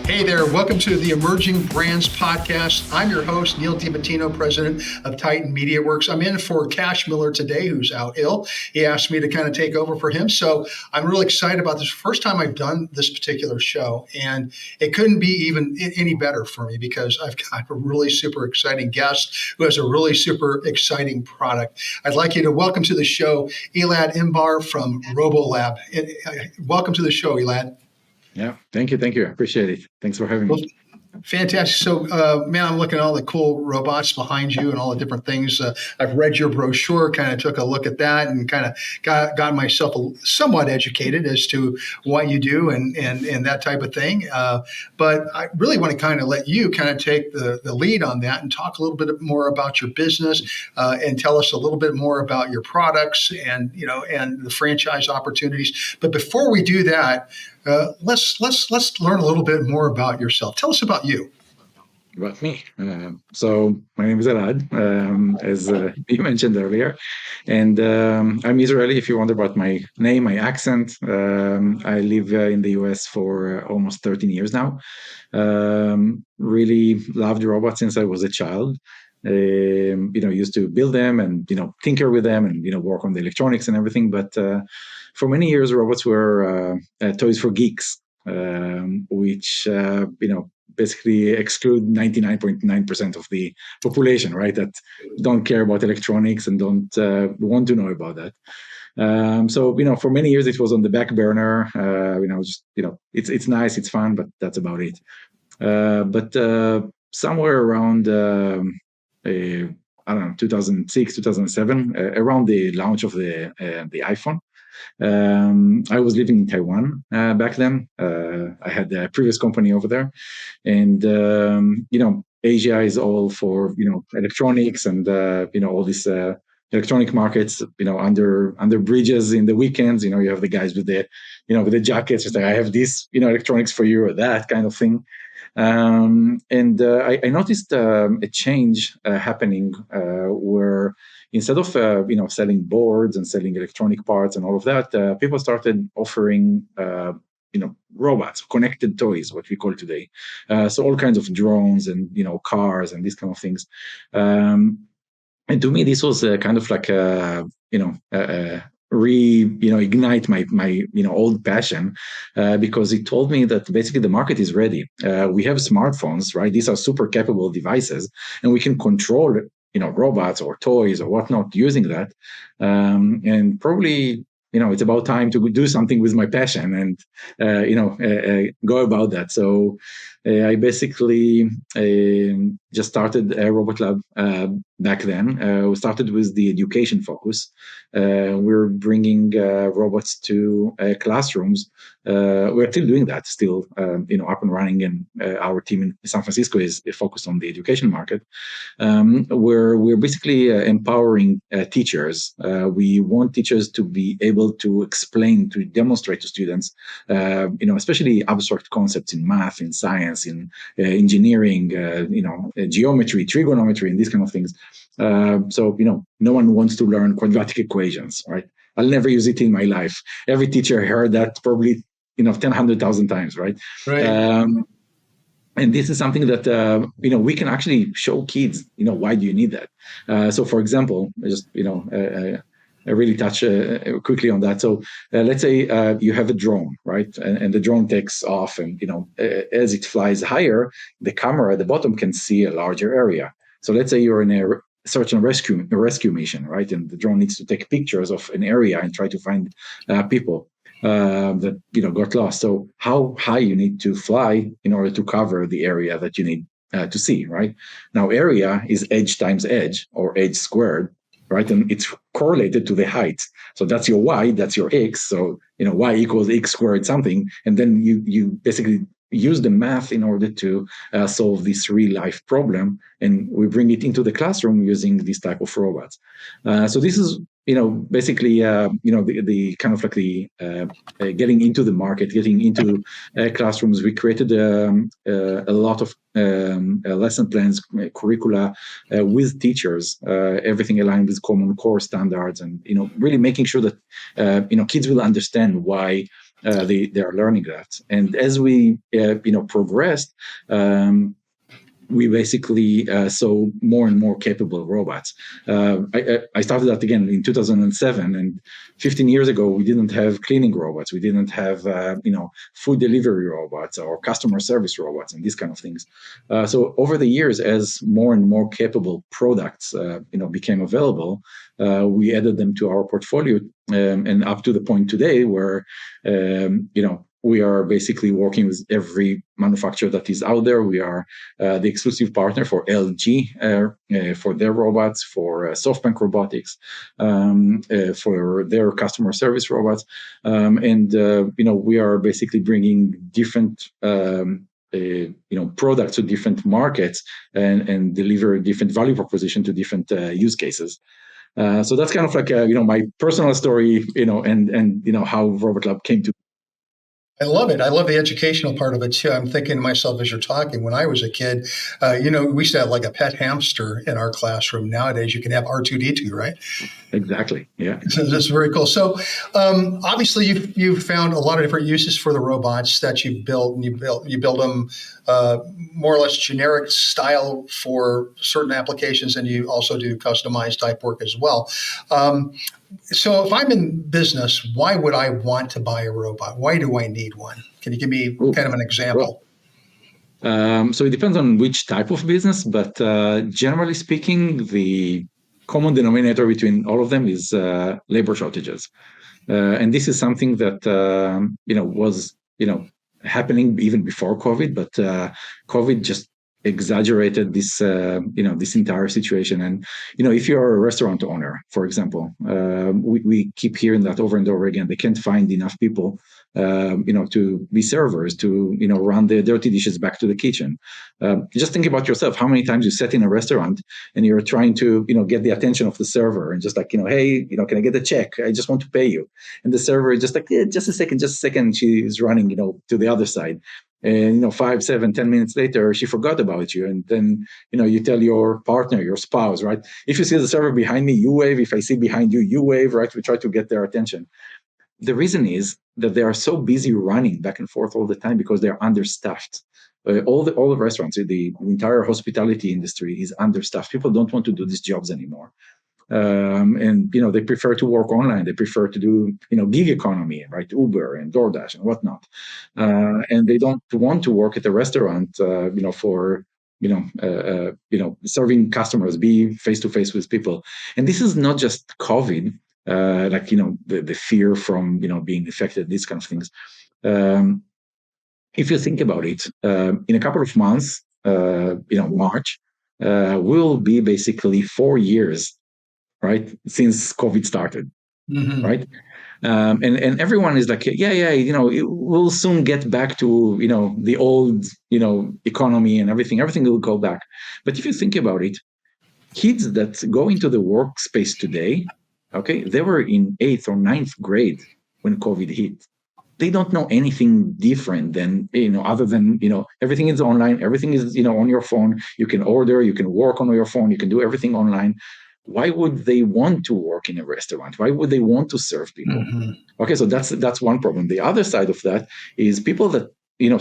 Hey there, welcome to the Emerging Brands Podcast. I'm your host, Neal DiPentino, president of Titan MediaWorks. I'm in for Cash Miller today, who's out ill. He asked me to kind of take over for him. So I'm really excited about this. First time I've done this particular show, and it couldn't be even any better for me because I've got a really super exciting guest who has a really super exciting product. I'd like you to welcome to the show Elad Inbar from RobotLAB. Welcome to the show, Elad. Yeah, thank you. I appreciate it. Thanks for having me. Fantastic. So, man, I'm looking at all the cool robots behind you and all the different things. I've read your brochure, kind of took a look at that, and kind of got myself somewhat educated as to what you do and that type of thing. But I really want to kind of let you kind of take the lead on that and talk a little bit more about your business and tell us a little bit more about your products and the franchise opportunities. But before we do that, let's learn a little bit more about yourself. Tell us about you. About me. So my name is Elad, as you mentioned earlier, and I'm Israeli. If you wonder about my name, my accent, I live in the US for almost 13 years now. Really loved robots since I was a child. Used to build them and tinker with them and work on the electronics and everything. But for many years, robots were toys for geeks, which basically exclude 99.9% of the population, right? That don't care about electronics and don't want to know about that. So for many years it was on the back burner. It's nice, it's fun, but that's about it. But somewhere around I don't know, 2006, 2007, around the launch of the iPhone. I was living in Taiwan back then. I had a previous company over there, and Asia is all for electronics and all these electronic markets. Under bridges in the weekends. You have the guys with the jackets. Just like, I have this electronics for you, or that kind of thing. And I noticed a change happening where instead of selling boards and selling electronic parts and all of that, people started offering robots, connected toys, what we call today. So all kinds of drones and cars and these kind of things. And to me, this was kind of like ignite my old passion, because it told me that basically the market is ready. We have smartphones, right? These are super capable devices, and we can control robots or toys or whatnot using that. And probably it's about time to do something with my passion and go about that. So I basically just started RobotLAB back then. We started with the education focus. We're bringing robots to classrooms. We're still doing that, still up and running, and our team in San Francisco is focused on the education market. We're basically empowering teachers. We want teachers to be able to explain, to demonstrate to students, especially abstract concepts in math, in science, in engineering, geometry, trigonometry, and these kind of things. So no one wants to learn quadratic equations, right? I'll never use it in my life. Every teacher heard that probably 100,000 times, right? Right. And this is something that we can actually show kids. Why do you need that? So, for example, just I really touch quickly on that. So, let's say you have a drone, right? And the drone takes off, and as it flies higher, the camera at the bottom can see a larger area. So, let's say you're in a search and rescue mission, right? And the drone needs to take pictures of an area and try to find people that got lost. So how high you need to fly in order to cover the area that you need to see, right? Now, area is edge times edge, or edge squared, right? And it's correlated to the height. So that's your y, that's your x. So y equals x squared something, and then you basically use the math in order to solve this real life problem, and we bring it into the classroom using this type of robots. So this is basically the kind of like the getting into the market, getting into classrooms. We created a lot of lesson plans, curricula with teachers, everything aligned with common core standards, and really making sure that kids will understand why they are learning that. And as we progressed, we basically saw more and more capable robots. I started that again in 2007, and 15 years ago, we didn't have cleaning robots. We didn't have, food delivery robots or customer service robots and these kind of things. So over the years, as more and more capable products, became available, we added them to our portfolio, and up to the point today where, we are basically working with every manufacturer that is out there. We are the exclusive partner for LG for their robots, for SoftBank Robotics, for their customer service robots, and we are basically bringing different products to different markets and deliver different value proposition to different use cases. So that's kind of like my personal story, and how RobotLAB came to. I love it. I love the educational part of it too. I'm thinking to myself as you're talking, when I was a kid, we used to have like a pet hamster in our classroom. Nowadays, you can have R2D2, right? Exactly. Yeah. So that's very cool. So obviously, you've found a lot of different uses for the robots that you've built, and you build them more or less generic style for certain applications, and you also do customized type work as well. So if I'm in business, why would I want to buy a robot? Why do I need one? Can you give me kind of an example? So it depends on which type of business, but generally speaking, the common denominator between all of them is labor shortages. And this is something that was happening even before COVID, but COVID just exaggerated this this entire situation. And if you're a restaurant owner, for example, we keep hearing that over and over again. They can't find enough people to be servers, to run the dirty dishes back to the kitchen. Just think about yourself. How many times you sat in a restaurant and you're trying to get the attention of the server, and just like hey, can I get a check? I just want to pay you. And the server is just like, yeah, just a second. She is running to the other side. And 5, 7, 10 minutes later, she forgot about you. And then you tell your partner, your spouse, right? If you see the server behind me, you wave. If I see behind you, you wave, right? We try to get their attention. The reason is that they are so busy running back and forth all the time because they're understaffed. All the restaurants, the entire hospitality industry is understaffed. People don't want to do these jobs anymore. And they prefer to work online. They prefer to do gig economy, right? Uber and DoorDash and whatnot. And they don't want to work at a restaurant, for serving customers, be face to face with people. And this is not just COVID, the fear from being affected, these kind of things. If you think about it, in a couple of months, March will be basically 4 years, right, since COVID started, right? And everyone is like, it will soon get back to the old economy and everything will go back. But if you think about it, kids that go into the workspace today, okay, they were in 8th or 9th grade when COVID hit. They don't know anything different than other than everything is online, everything is on your phone. You can order, you can work on your phone, you can do everything online. Why would they want to work in a restaurant? Why would they want to serve people? Okay, so that's one problem. The other side of that is people that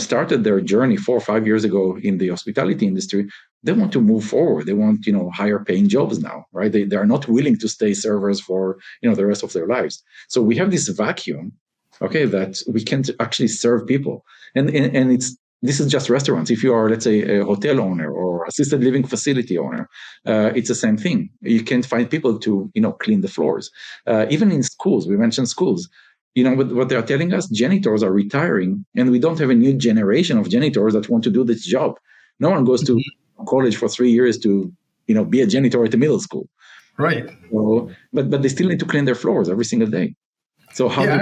started their journey 4 or 5 years ago in the hospitality industry. They want to move forward. They want higher paying jobs now, right? They are not willing to stay servers for the rest of their lives. So we have this vacuum, okay, that we can't actually serve people, and this is just restaurants. If you are, let's say, a hotel owner or assisted living facility owner, it's the same thing. You can't find people to clean the floors. Even in schools, we mentioned schools. What they are telling us, janitors are retiring, and we don't have a new generation of janitors that want to do this job. No one goes to college for 3 years to be a janitor at a middle school, right? So, but they still need to clean their floors every single day. So how?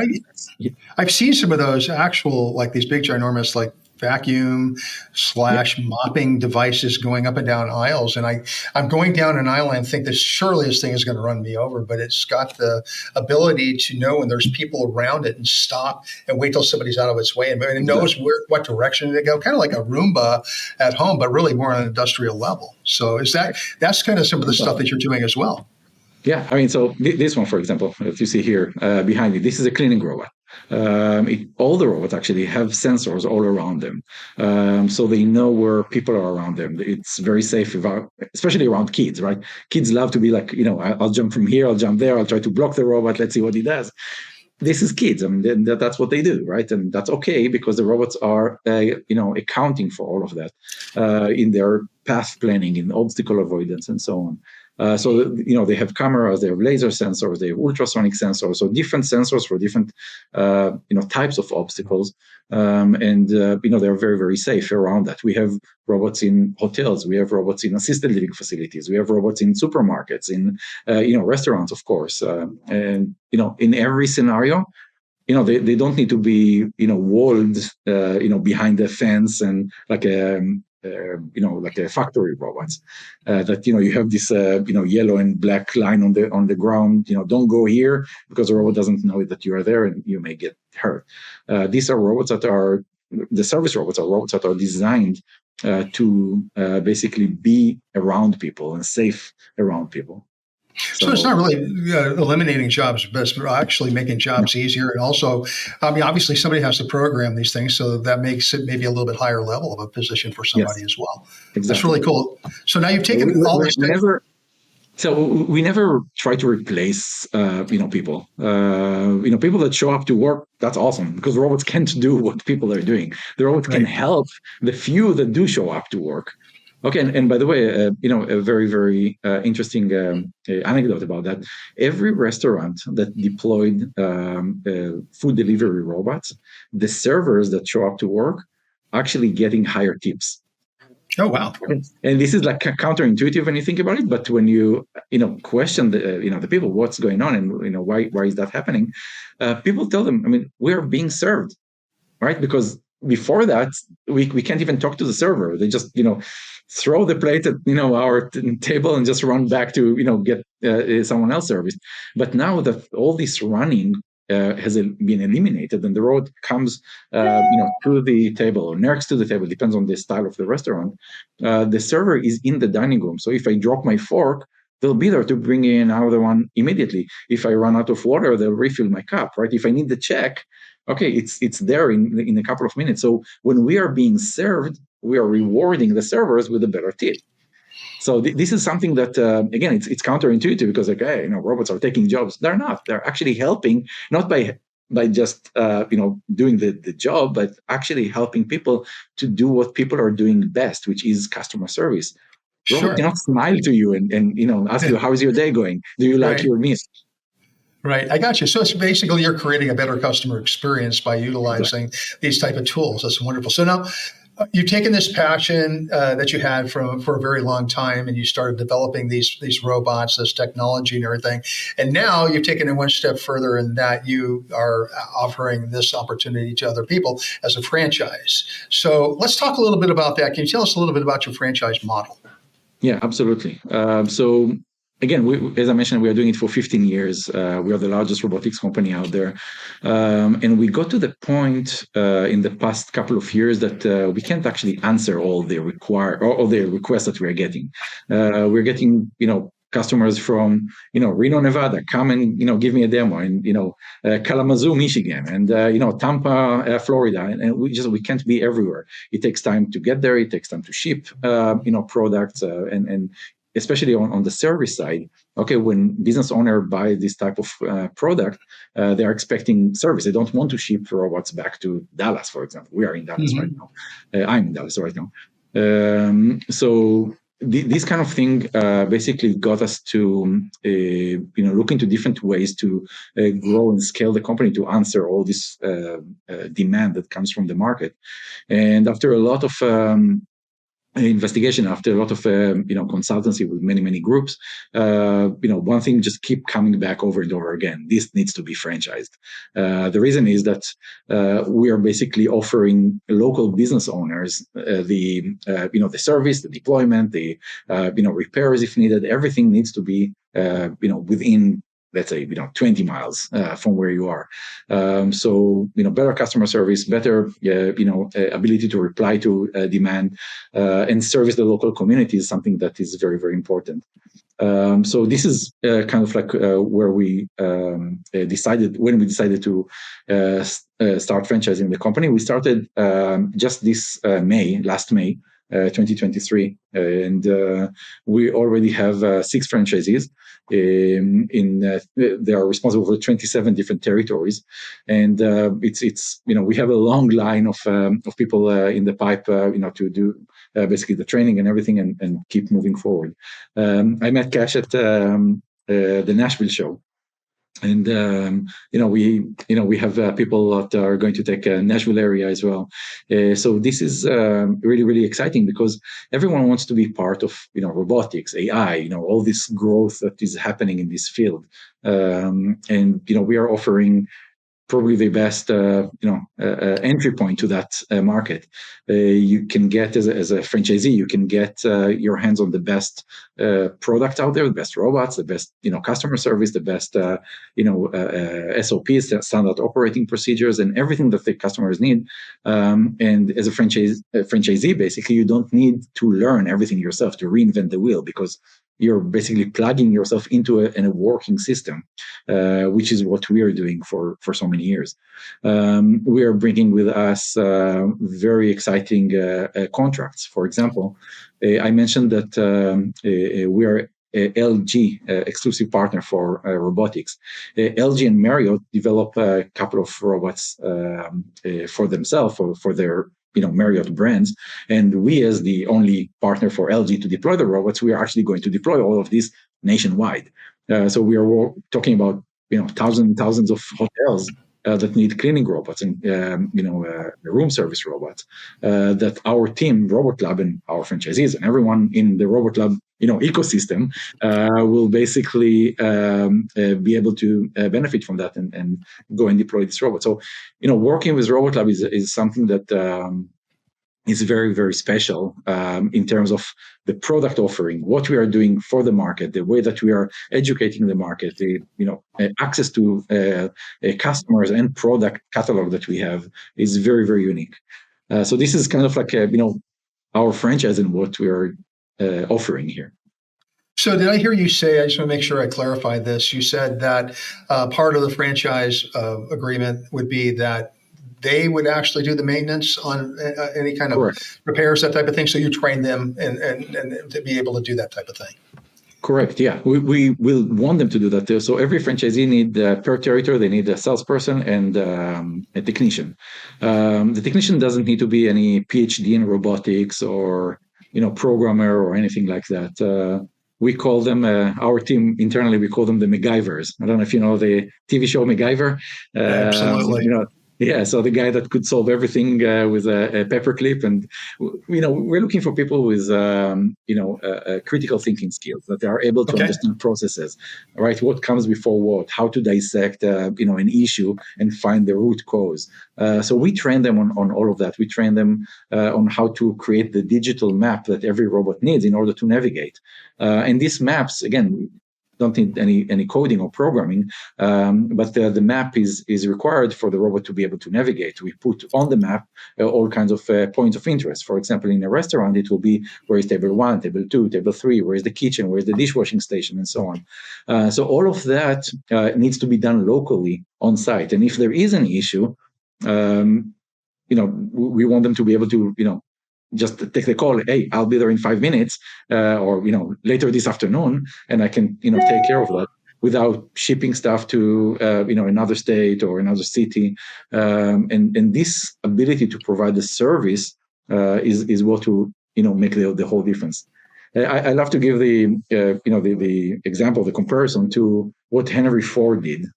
I've seen some of those actual, like these big ginormous, like vacuum / mopping devices going up and down aisles. And I'm going down an aisle and I think that surely this thing is going to run me over, but it's got the ability to know when there's people around it and stop and wait till somebody's out of its way, and it knows what direction to go, kind of like a Roomba at home, but really more on an industrial level. So that's kind of some of the stuff that you're doing as well. Yeah, I mean, so this one, for example, if you see here behind me, this is a cleaning robot. All the robots actually have sensors all around them, so they know where people are around them. It's very safe, especially around kids, right? Kids love to be like, I'll jump from here, I'll jump there, I'll try to block the robot, let's see what he does. This is kids. I mean, that's what they do, right? And that's okay because the robots are, accounting for all of that in their path planning, in obstacle avoidance, and so on. They have cameras, they have laser sensors, they have ultrasonic sensors, so different sensors for different, types of obstacles, and they're very, very safe around that. We have robots in hotels, we have robots in assisted living facilities, we have robots in supermarkets, in restaurants, of course, and in every scenario. They don't need to be walled behind a fence and like a factory robots that you have this yellow and black line on the ground. Don't go here because the robot doesn't know that you are there and you may get hurt. These are robots that are the service robots are robots that are designed to basically be around people and safe around people. So it's not really eliminating jobs, but it's actually making jobs easier. And also, I mean, obviously somebody has to program these things, so that makes it maybe a little bit higher level of a position for somebody Yes, as well. That's exactly. really cool. So now you've taken all this. We never try to replace, people. People that show up to work, that's awesome because robots can't do what people are doing. The robots can Right. help the few that do show up to work. Okay, and by the way, a very, very interesting anecdote about that. Every restaurant that deployed food delivery robots, the servers that show up to work actually getting higher tips. Oh, wow. And this is like counterintuitive when you think about it, but when you question the people, what's going on, and why is that happening? People tell them, I mean, we are being served, right? Because before that, we can't even talk to the server. They just throw the plate at our table and just run back to get someone else serviced. But now that all this running has been eliminated, and the robot comes, to the table or next to the table, depends on the style of the restaurant. The server is in the dining room, so if I drop my fork, they'll be there to bring in another one immediately. If I run out of water, they'll refill my cup, right? If I need the check, okay, it's there in a couple of minutes. So when we are being served, we are rewarding the servers with a better tip. So this is something that, again, it's counterintuitive because robots are taking jobs. They're not. They're actually helping, not by just doing the job, but actually helping people to do what people are doing best, which is customer service. Robot Sure. cannot smile to you and ask you, how is your day going? Do you like Right. your meal? Right. I got you. So it's basically you're creating a better customer experience by Exactly. utilizing these type of tools. That's wonderful. So now you've taken this passion that you had for a very long time, and you started developing these robots, this technology, and everything. And now you've taken it one step further, in that you are offering this opportunity to other people as a franchise. So let's talk a little bit about that. Can you tell us a little bit about your franchise model? Yeah, absolutely. So again, as I mentioned, we are doing it for 15 years. We are the largest robotics company out there. And we got to the point in the past couple of years that we can't actually answer all the requests that we're getting. We're getting, customers from, Reno, Nevada, come and, give me a demo, and, Kalamazoo, Michigan, and, Tampa, Florida. And we can't be everywhere. It takes time to get there. It takes time to ship, products, and especially on the service side. Okay, when business owner buy this type of product, they are expecting service. They don't want to ship robots back to Dallas, for example. We are in Dallas right now. I'm in Dallas right now. So this kind of thing basically got us to look into different ways to grow and scale the company to answer all this demand that comes from the market. And after a lot of investigation, after a lot of consultancy with many groups, one thing just keep coming back over and over again: this needs to be franchised. The reason is that we are basically offering local business owners the service, the deployment, the repairs if needed. Everything needs to be within, let's say, 20 miles from where you are. So better customer service, better ability to reply to demand, and service the local community is something that is very, very important. So this is kind of like where we decided, when we decided to start franchising the company. We started just this last May, 2023, and we already have 6 franchisees. They are responsible for 27 different territories, and it's we have a long line of people in the pipe, to do basically the training and everything, and keep moving forward. I met Cash at the Nashville show, and we have people that are going to take Nashville area as well. So this is really, really exciting, because everyone wants to be part of robotics, AI, all this growth that is happening in this field, and we are offering probably the best entry point to that market. You can get, as a franchisee, you can get your hands on the best product out there, the best robots, the best customer service, the best SOPs, standard operating procedures, and everything that the customers need. And as a franchisee, basically, you don't need to learn everything yourself, to reinvent the wheel, because you're basically plugging yourself into a working system, which is what we are doing for so many years. We are bringing with us very exciting contracts. For example, I mentioned that we are a LG exclusive partner for robotics. LG and Marriott develop a couple of robots for themselves, for their Marriott brands, and we, as the only partner for LG to deploy the robots, we are actually going to deploy all of these nationwide. So we are talking about thousands of hotels that need cleaning robots and room service robots, that our team, RobotLAB, and our franchisees and everyone in the RobotLAB ecosystem will basically be able to benefit from that and go and deploy this robot. So working with RobotLAB is something that is very, very special in terms of the product offering, what we are doing for the market, the way that we are educating the market, the access to customers and product catalog that we have is very, very unique. So this is kind of like our franchise and what we are offering here. So did I hear you say, I just want to make sure I clarify this, you said that part of the franchise agreement would be that they would actually do the maintenance on any kind of Correct. repairs, that type of thing. So you train them and to be able to do that type of thing. Correct. Yeah, we will want them to do that too. So every franchisee need per territory, they need a salesperson and a technician. The technician doesn't need to be any PhD in robotics or programmer or anything like that. We call them, our team internally, we call them the MacGyvers. I don't know if you know the TV show MacGyver. Absolutely. Yeah, so the guy that could solve everything with a paperclip, and we're looking for people with critical thinking skills, that they are able to understand processes, right? What comes before what, how to dissect an issue and find the root cause. So we train them on all of that. We train them on how to create the digital map that every robot needs in order to navigate. And these maps, again, don't need any coding or programming, but the map is required for the robot to be able to navigate. We put on the map all kinds of points of interest. For example, in a restaurant, it will be where is table 1, table 2, table 3, where is the kitchen, where is the dishwashing station, and so on. So all of that needs to be done locally on site. And if there is an issue, we want them to be able to, just take the call. Hey, I'll be there in 5 minutes, or later this afternoon, and I can take care of that without shipping stuff to another state or another city. And this ability to provide the service is what will make the whole difference. I love to give the example, the comparison to what Henry Ford did.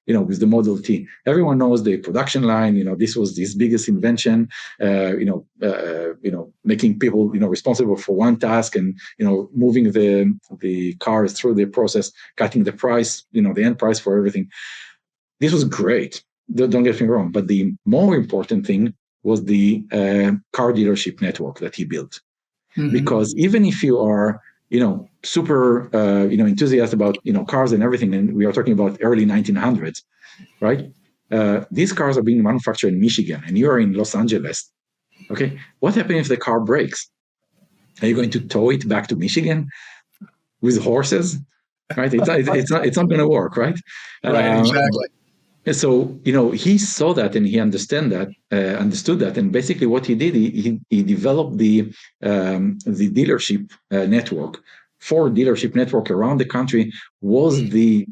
With the Model T. Everyone knows the production line. This was his biggest invention. Making people responsible for one task, and moving the cars through the process, cutting the price, the end price for everything. This was great. Don't get me wrong, but the more important thing was the car dealership network that he built. Mm-hmm. Because even if you are super, enthusiast about, cars and everything, and we are talking about early 1900s, right? These cars are being manufactured in Michigan, and you are in Los Angeles. Okay, what happens if the car breaks? Are you going to tow it back to Michigan? with horses, right? It's not going to work, right? Right, Uh, exactly. so he saw that and he understood that, and basically what he did, he developed the dealership network. For dealership network around the country was the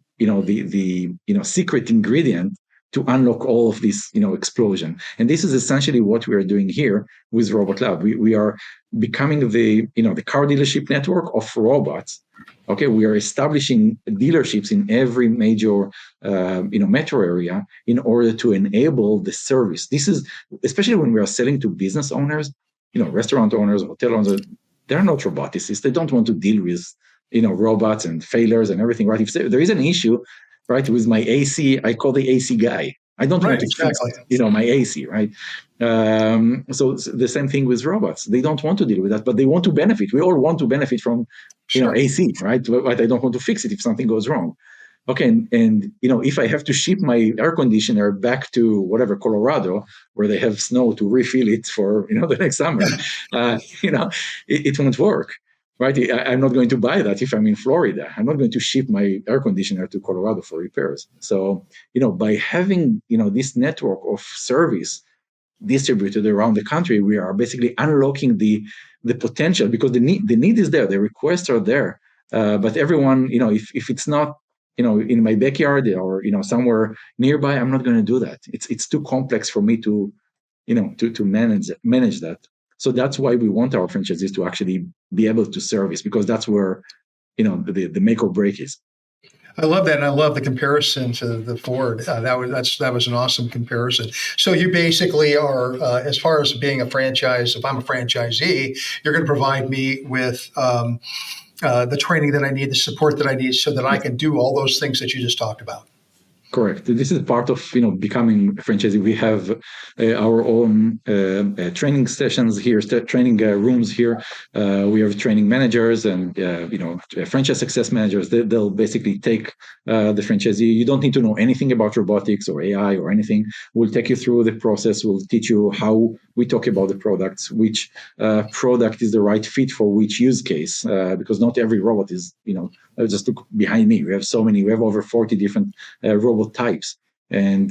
secret ingredient to unlock all of this explosion. And this is essentially what we are doing here with RobotLAB. We are becoming the car dealership network of robots. Okay, we are establishing dealerships in every major metro area in order to enable the service. This is especially when we are selling to business owners, restaurant owners, hotel owners. They're not roboticists. They don't want to deal with robots and failures and everything, right? If there is an issue, right, with my AC, I call the AC guy. I don't Right, want to fix exactly. my AC, right? So the same thing with robots. They don't want to deal with that, but they want to benefit. We all want to benefit from Sure. AC, right? But I don't want to fix it if something goes wrong. Okay, and if I have to ship my air conditioner back to whatever Colorado, where they have snow, to refill it for the next summer, it won't work, right? I'm not going to buy that if I'm in Florida. I'm not going to ship my air conditioner to Colorado for repairs. So by having this network of service distributed around the country, we are basically unlocking the potential, because the need is there, the requests are there, but everyone, if it's not in my backyard or somewhere nearby, I'm not going to do that. It's too complex for me to to manage that. So that's why we want our franchisees to actually be able to service, because that's where the make or break is. I love that, and I love the comparison to the Ford. That was an awesome comparison. So you basically are, as far as being a franchise. If I'm a franchisee, you're going to provide me with the training that I need, the support that I need, so that I can do all those things that you just talked about. Correct. This is part of becoming a franchisee. We have our own training sessions here, training rooms here. We have training managers and franchise success managers. They'll basically take the franchisee. You don't need to know anything about robotics or AI or anything. We'll take you through the process. We'll teach you how we talk about the products, which product is the right fit for which use case, because not every robot is just look behind me. We have over 40 different robot types. And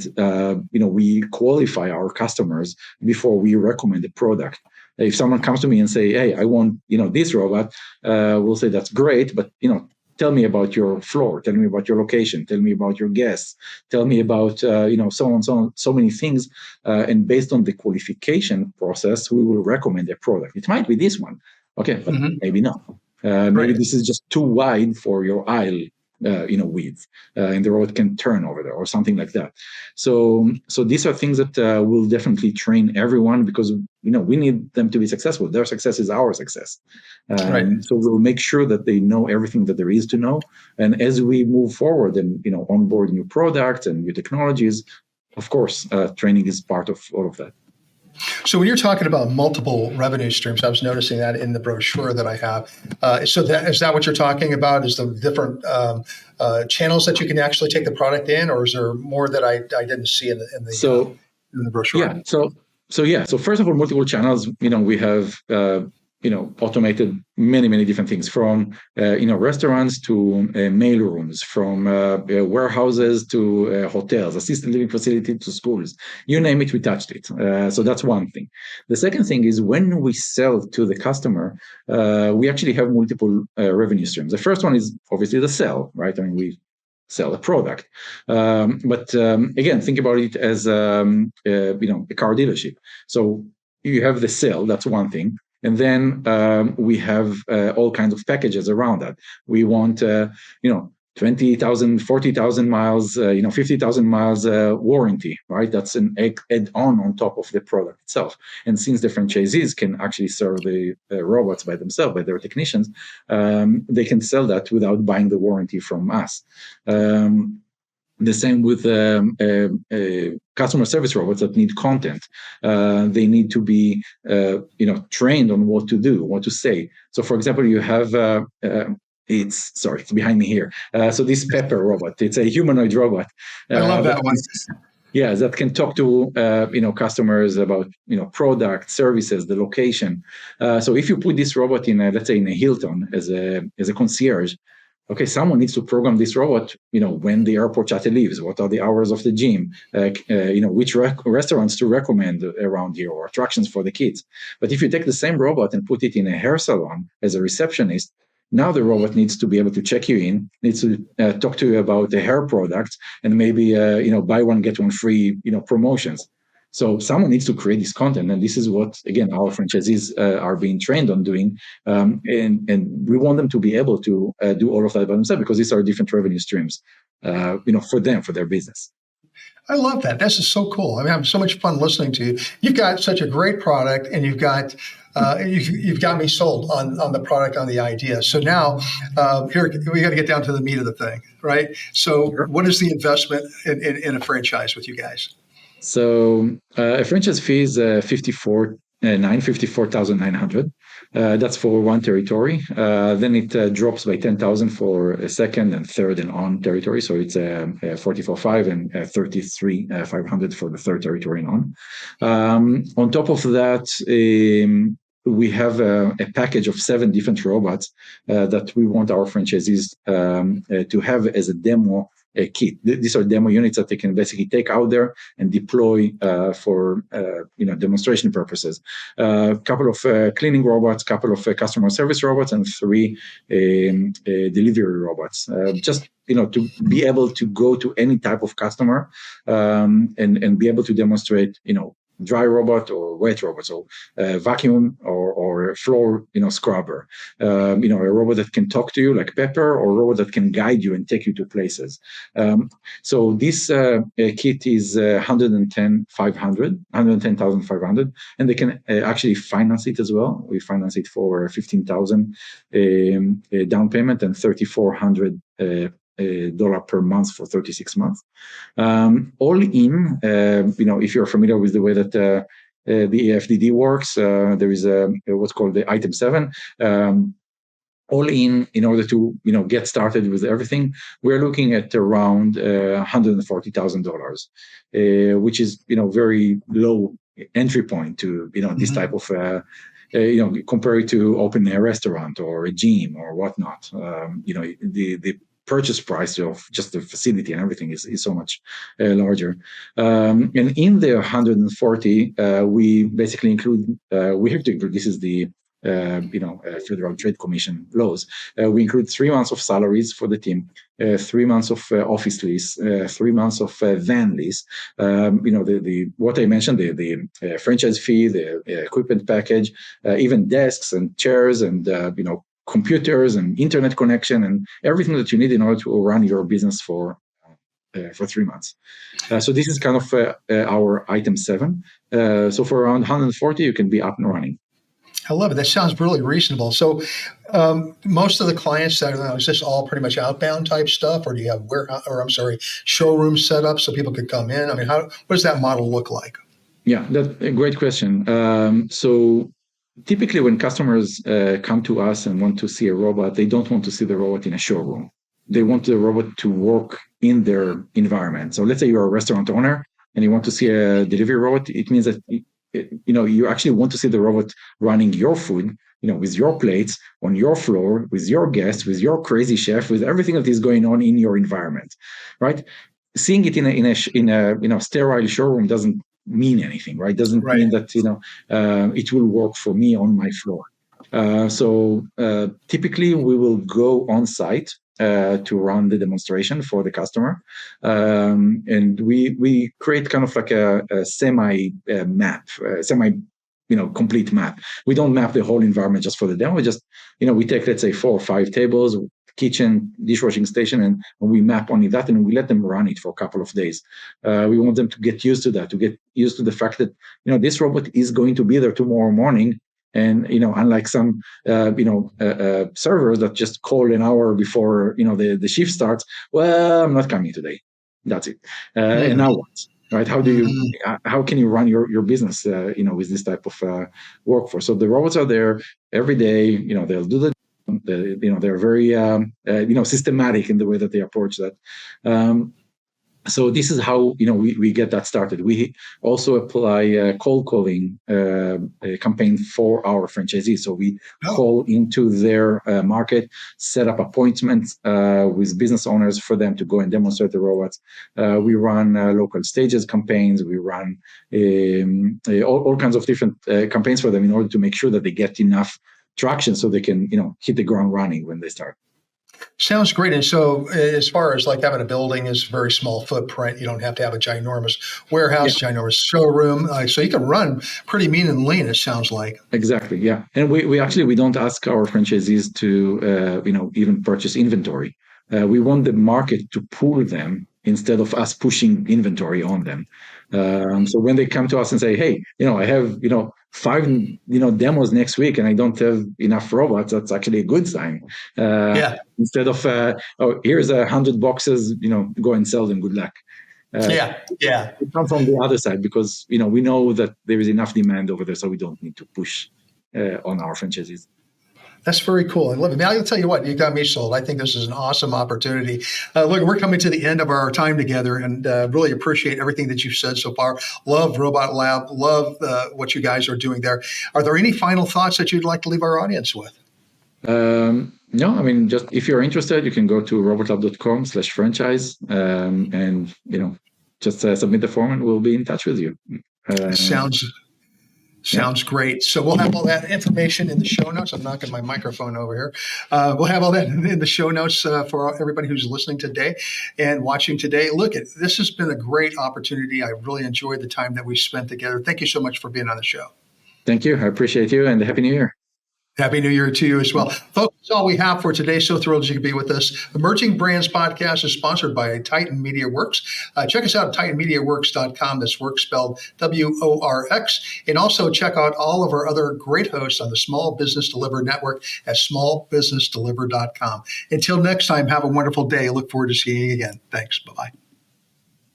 we qualify our customers before we recommend the product. If someone comes to me and say, "Hey, I want this robot," we'll say that's great, but tell me about your floor, tell me about your location, tell me about your guests, tell me about so many things. And based on the qualification process, we will recommend a product. It might be this one, okay, but maybe not. Maybe this is just too wide for your aisle, width, and the robot can turn over there or something like that. So these are things that will definitely train everyone, because we need them to be successful. Their success is our success. Right. So we'll make sure that they know everything that there is to know. And as we move forward and onboard new products and new technologies, of course, training is part of all of that. So when you're talking about multiple revenue streams, I was noticing that in the brochure that I have. So is that what you're talking about? Is the different channels that you can actually take the product in, or is there more that I didn't see in the brochure? Yeah. So first of all, multiple channels. We have automated many different things, from restaurants to mail rooms, from warehouses to hotels, assisted living facility to schools. You name it, we touched it. So that's one thing. The second thing is, when we sell to the customer, we actually have multiple revenue streams. The first one is obviously the sell, right? I mean, we sell a product. But again, think about it as a car dealership. So you have the sale, that's one thing. And then we have all kinds of packages around that. We want 20,000, 40,000 miles, 50,000 miles warranty, right? That's an add-on on top of the product itself. And since the franchisees can actually serve the robots by themselves, by their technicians, they can sell that without buying the warranty from us. The same with customer service robots that need content. They need to be, trained on what to do, what to say. So, for example, you have it's behind me here. So this Pepper robot, it's a humanoid robot. I love that one. Yeah, that can talk to customers about product, services, the location. So if you put this robot in, let's say, in a Hilton as a concierge, okay, someone needs to program this robot. When the airport shuttle leaves, what are the hours of the gym? Which restaurants to recommend around here or attractions for the kids. But if you take the same robot and put it in a hair salon as a receptionist, now the robot needs to be able to check you in, needs to talk to you about the hair products, and maybe buy one get one free promotions. So someone needs to create this content, and this is what again our franchisees are being trained on doing, and we want them to be able to do all of that by themselves because these are different revenue streams, for them, for their business. I love that. This is so cool. I mean, I'm having so much fun listening to you. You've got such a great product, and you've got me sold on the product, on the idea. So now, here we got to get down to the meat of the thing, right? So, Sure. what is the investment in a franchise with you guys? So a franchise fee is 54,900. That's for one territory. Then it drops by 10,000 for a second and third and on territory. So it's 44.5 and 33,500 for the third territory and on. On top of that, we have a package of 7 different robots that we want our franchisees to have as a demo kit. These are demo units that they can basically take out there and deploy for demonstration purposes. A couple of cleaning robots, couple of customer service robots, and 3 delivery robots. Just to be able to go to any type of customer and be able to demonstrate dry robot or wet robot, so vacuum or floor scrubber, a robot that can talk to you like Pepper, or a robot that can guide you and take you to places. So this kit is 110,500, and they can actually finance it as well. We finance it for 15,000 down payment and 3,400 dollar per month for 36 months. All in, if you're familiar with the way that the FDD works, there is what's called the item 7. All in order to get started with everything, we're looking at around $140,000, which is very low entry point to this type of compare it to open a restaurant or a gym or whatnot. The purchase price of just the facility and everything is so much larger. And in the 140, we basically include, we have to include, this is the Federal Trade Commission laws. We include 3 months of salaries for the team, 3 months of office lease, 3 months of van lease. What I mentioned, the franchise fee, the equipment package, even desks and chairs and computers and internet connection and everything that you need in order to run your business for 3 months. So this is kind of our item 7. So for around 140, you can be up and running. I love it. That sounds really reasonable. So, most of the clients that is this all pretty much outbound type stuff, or do you have showroom set up so people could come in? I mean, what does that model look like? Yeah, that's a great question. So typically when customers come to us and want to see a robot, they don't want to see the robot in a showroom. They want the robot to work in their environment. So let's say you're a restaurant owner and you want to see a delivery robot. It means that you actually want to see the robot running your food, with your plates on your floor, with your guests, with your crazy chef, with everything that is going on in your environment, right? Seeing it in a sterile showroom doesn't mean anything, right? Doesn't Right. mean that it will work for me on my floor. So typically we will go on site to run the demonstration for the customer, and we create kind of like a semi map, complete map. We don't map the whole environment just for the demo. We just we take, let's say, 4 or 5 tables, kitchen, dishwashing station, and we map only that, and we let them run it for a couple of days. We want them to get used to that, to get used to the fact that this robot is going to be there tomorrow morning. And unlike some servers that just call an hour before the shift starts, well, I'm not coming today. That's it. And now what? Right? How can you run your business with this type of workforce? So the robots are there every day. They'll do they're very systematic in the way that they approach that. So this is how we get that started. We also apply a cold calling a campaign for our franchisees. So we Oh, call into their market, set up appointments with business owners for them to go and demonstrate the robots. We run local stages campaigns. We run all kinds of different campaigns for them in order to make sure that they get enough traction so they can hit the ground running when they start. sounds great. And so, as far as like having a building is very small footprint, you don't have to have a ginormous warehouse, ginormous showroom. So you can run pretty mean and lean. It sounds like. Exactly, yeah. And we actually we don't ask our franchisees to even purchase inventory. We want the market to pull them instead of us pushing inventory on them. So when they come to us and say, "Hey, I have five demos next week and I don't have enough robots," that's actually a good sign. Yeah, Instead of oh, here's 100 boxes, go and sell them. Good luck. yeah, yeah. We come from the other side because we know that there is enough demand over there, so we don't need to push on our franchisees. That's very cool. I love it. Now, I'll tell you what, you got me sold. I think this is an awesome opportunity. Look, we're coming to the end of our time together and really appreciate everything that you've said so far. Love RobotLAB. Love what you guys are doing there. Are there any final thoughts that you'd like to leave our audience with? No, I mean, just if you're interested, you can go to robotlab.com/franchise and just submit the form and we'll be in touch with you. Sounds Yeah. Sounds great. So we'll have all that information in the show notes. I'm knocking my microphone over here. We'll have all that in the show notes for everybody who's listening today and watching today. Look, this has been a great opportunity. I really enjoyed the time that we spent together. Thank you so much for being on the show. Thank you. I appreciate you and Happy New Year. Happy New Year to you as well. Folks, that's all we have for today. So thrilled you could be with us. Emerging Brands Podcast is sponsored by Titan Media Works. Check us out at titanmediaworks.com. That's work spelled WORX. And also check out all of our other great hosts on the Small Business Deliver Network at smallbusinessdeliver.com. Until next time, have a wonderful day. I look forward to seeing you again. Thanks. Bye-bye.